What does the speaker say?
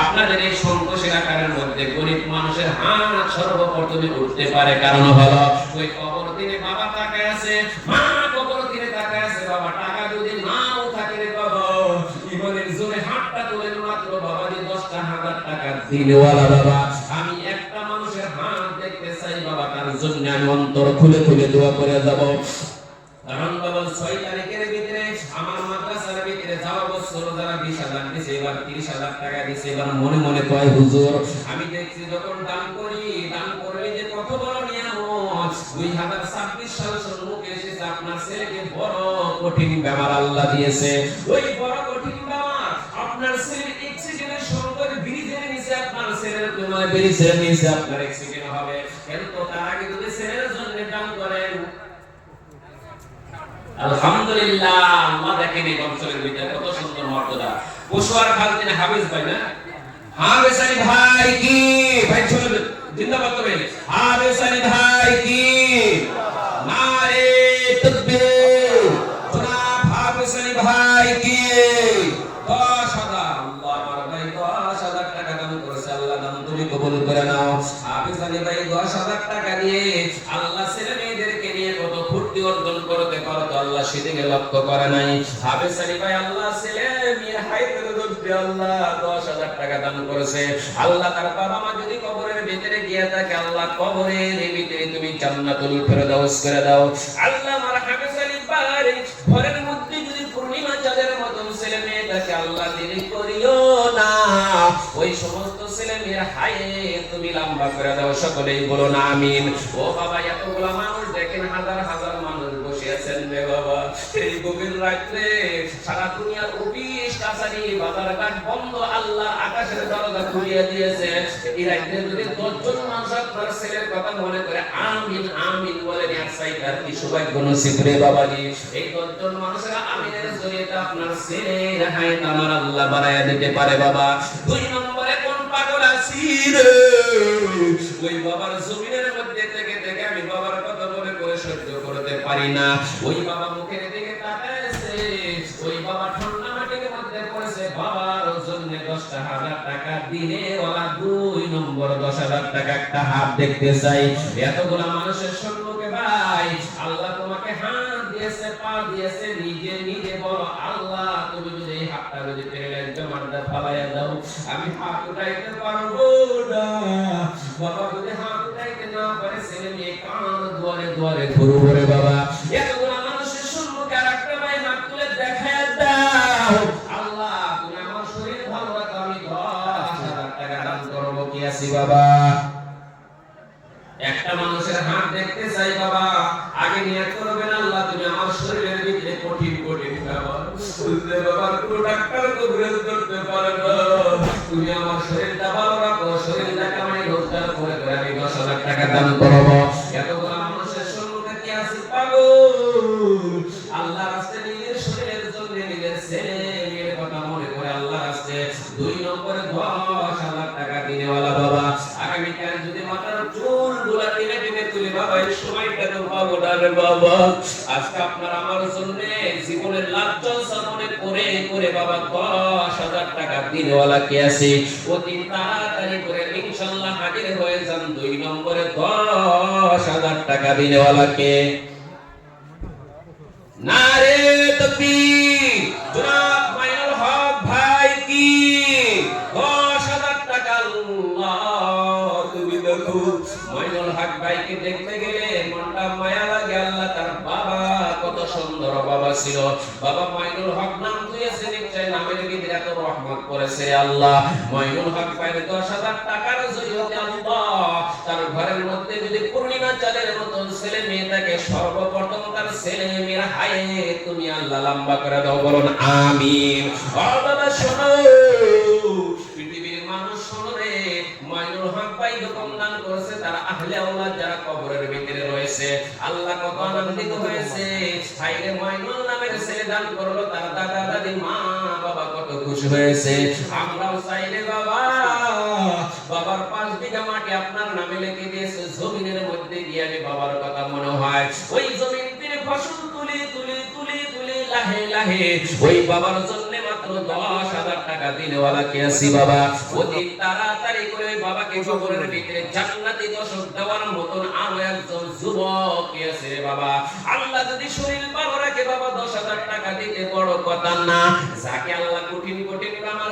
আপনাদের এই সন্তোষের আকারের মধ্যে গরিব মানুষের হাত সর্বপ্রথমে উঠতে পারে, কারণ হলো ওই কবর তীরে বাবা তাকায় আছে, মা কবর তীরে তাকায় আছে, বাবা টাকা যদি নাও থাকে রে বাবা, জীবনের জোরে হাতটা তুলে মাত্র বাবা যে 10,000 টাকা দিলওয়ালা বাবা, আমি একটা মানুষের হাত দেখতে চাই বাবা, তার জন্য আমি অন্তর খুলে খুলে দোয়া করে যাব। কারণ বাবা 6 তারিখের ভিতরে আমার মাদ্রাসার ভিতরে যাওয়া বছর যারা 20,000 দিয়েছে, এবার 30,000 টাকা দিয়েছে, এবার মনে মনে কয় হুজুর আমি দেখছি যখন দান করি, দান করলে যে কত বড় নিয়ামত, 2026 সাল সম্মুখে এসেছে, আপনার ছেলেকে বড় কঠিন ব্যাপার আল্লাহ দিয়েছে, ওই বড় কঠিন ব্যাপার আপনার ছেলের অ্যাক্সিডেন্টের সঙ্গে ব্রিজের নিচে আপনার ছেলের তোমার ব্রিজের নিচে আপনার অ্যাক্সিডেন্ট হবে, কিন্তু তার আগে যদি ছেলের জন্য দান করেন আলহামদুলিল্লাহ, আল্লাহ দেখেন এই বংশের ভিতরে কত সুন্দর মর্যাদা। পশুয়ার খালদিন হাফেজ ভাই না, হাফেজ আলী ভাই কি ভাই চলে জিন্দাবাদ করে, হাফেজ আলী ভাই কি নারে তাকবীর, জনাব হাফেজ আলী ভাই কি 10,000, আল্লাহ আমার ভাই 10,000 টাকা দান করেছে, আল্লাহ দান তুমি কবুল করে নাও। হাফেজ আলী ভাই 10,000 টাকা দিয়ে আল্লাহ ছেলে মেয়েদেরকে নিয়ে কত ফুর্তি অর্জন করতে পারতো, আল্লাহ সেদিকে লক্ষ্য করে নাই। হাফেজ আলী ভাই আল্লাহ ছেলে মেয়ে হাইতে দৌড়তে আল্লাহ 10,000 টাকা দান করেছে, আল্লাহ তার বাবা মা যদি কবরের ভিতরে গিয়ে থাকে, আল্লাহ কবরের ভিতরে তুমি জান্নাতুল ফেরদাউস করে দাও। আল্লাহ আমার হাফেজ আলী ভাই ঘরের মধ্যে যদি পূর্ণিমা চাঁদের মতন ছেলে মেয়ে থাকে, আল্লাহ দেরি করিও না, ওই সমস্ত ছেলে মেয়ের হায়ে তুমি লম্বা করে দাও, সকলেই বলো না আমিন। ও বাবা এতগুলা মানুষ দেখেন, হাজার হাজার মানুষ বসে আছেন রে বাবা, এই গভীর রাত্রে সারা দুনিয়ার অফিস কাছারি বাজার ঘাট বন্ধ, আল্লাহ আকাশের দরজা খুলিয়ে দিয়েছে, এই রাত্রে যদি 10 জন মানুষ আপনার ছেলের কথা মনে করে আমিন আমিন বলেন, এক সাইডার কি সৌভাগ্য নসিব রে বাবাজি, এই 10 জন মানুষের আমিনের জরিয়তে আপনার ছেলের হায়াত আমার আল্লাহ বাড়ায়া দিতে পারে বাবা। 2 নম্বরে কোন পাগল আছি রে, ওই বাবার জমিনের মধ্যে থেকে থেকে আমি বাবার কথা মনে করে সহ্য করতে পারি না, ওই বাবা মুখের দিকে তাকাইছে, ওই বাবা ঠান্ডা মাটির মধ্যে পড়েছে, বাবার জন্য 10,000 টাকা দিলে ওলা 2 নম্বর 10,000 টাকা একটা হাত দেখতে চাই। এতগুলা মানুষের সম্মুখে ভাই আল্লাহ তোমাকে হাত দিয়েছে, পা দিয়েছে, নিজে নিজে বলো আল্লাহ তুমি যদি এই হাতটা যদি পেলেন জমানটা ফালাইয়া দাও, আমি হাত উঠাইতে পারবো না, বাবা যদি হাত উঠাইতে না পারে ছেলে মেয়ে কান দুয়ারে দুয়ারে ঘুরবো রে বাবা। এতগুলা মানুষের সম্মুখে আরেকটা ভাই হাত তুলে দেখায় দাও, আল্লাহ তুমি আমার শরীর ভালো রাখো, আমি 10,000 টাকা দান করবো, কি আছি বাবা। একটা মানুষের হাত দেখতে চাই বাবা, আগে নিয়ত করবেন আল্লাহ তুমি আমার শরীরের ভিতরে কঠিন কঠিন ব্যাপার বুঝলে বাবা, কোনো ডাক্তার তো বিরোধ করতে পারে না, তুমি আমার শরীরটা ভালো রাখো, শরীরটাকে আমি রোজগার করে করে আমি 10,000 টাকা দান করবো। এতগুলো মানুষের সম্মুখে কি আছি পাগল, আল্লাহ রাস্তায় নিজের শরীরের জন্য নিজের ছেলে মেয়ের কথা মনে করে আল্লাহ রাস্তায় 2 নম্বরে 10,000 টাকা দিনেওয়ালা বাবা, আগামীকাল যদি মাথার চুল গুলা টেনে টেনে তুলি বাবা, এই সময়টা তো পাবো না রে বাবা, আজকে আপনার আমার জন্য জীবনের লাভ জলসা মনে করে করে বাবা 10,000 টাকা দিনেওয়ালা কে আছে, অতি তাড়াতাড়ি করে ইনশাআল্লাহ হাজির হয়ে যান। 2 নম্বরে 10,000 টাকা দিনেওয়ালা কে, নারে তাকবীর, জনাব মাইনুল হক ভাই কি 10,000 টাকা, আল্লাহ তুমি দেখো মাইনুল হক ভাইকে দেখতে গেলে মনটা মায়া লাগে, আল্লাহ তার বাবা কত সুন্দর বাবা ছিল, বাবা মাইনুল হক নাম দিয়েছে নিশ্চয় নামের ভিতরে এত রহমত করেছে আল্লাহ। মাইনুল হক ভাই 10,000 টাকার জরিয়তে আল্লাহ তার ঘরের মধ্যে যদি পূর্ণিমা চাঁদের মতন ছেলে মেয়ে থাকে, সর্বপ্রথম তার ছেলে মেয়ের হায়ে তুমি আল্লাহ লম্বা করে দাও, বলুন আমিন। ও বাবা শোনো, পৃথিবীর মানুষ শোনো রে, মাইনুল হক ভাই যখন দান করেছে তার আহলে আওলাদ যারা কবরের ভিতরে রয়েছে, আল্লাহ কত আনন্দিত হয়েছে, ভাইরে মাইনুল নামের ছেলে দান করলো, তার দাদা দাদি মা বাবা কত খুশি হয়েছে। আমরাও চাইলে বাবা বাবার 5 বিঘা মাটি আপনার নামে লিখে দিয়েছে, জমিনের মধ্যে গিয়ে আমি বাবার কথা মনে হয় ওই জমিন থেকে ফসল তুলি তুলি তুলি তুলি লাহে লাহে ওই বাবার জন্য মাত্র 10,000 টাকা দিনওয়ালা কে আছি বাবা, অতি তাড়াতাড়ি করে ওই বাবাকে কবরের ভিতরে জান্নাতি দশক দেওয়ার মতন আরো একজন যুবক কে আছে রে বাবা। আল্লাহ যদি শরীর ভালো রাখে বাবা 10,000 টাকা দিতে বড় কথা না, যাকে আল্লাহ কঠিন কঠিন আমার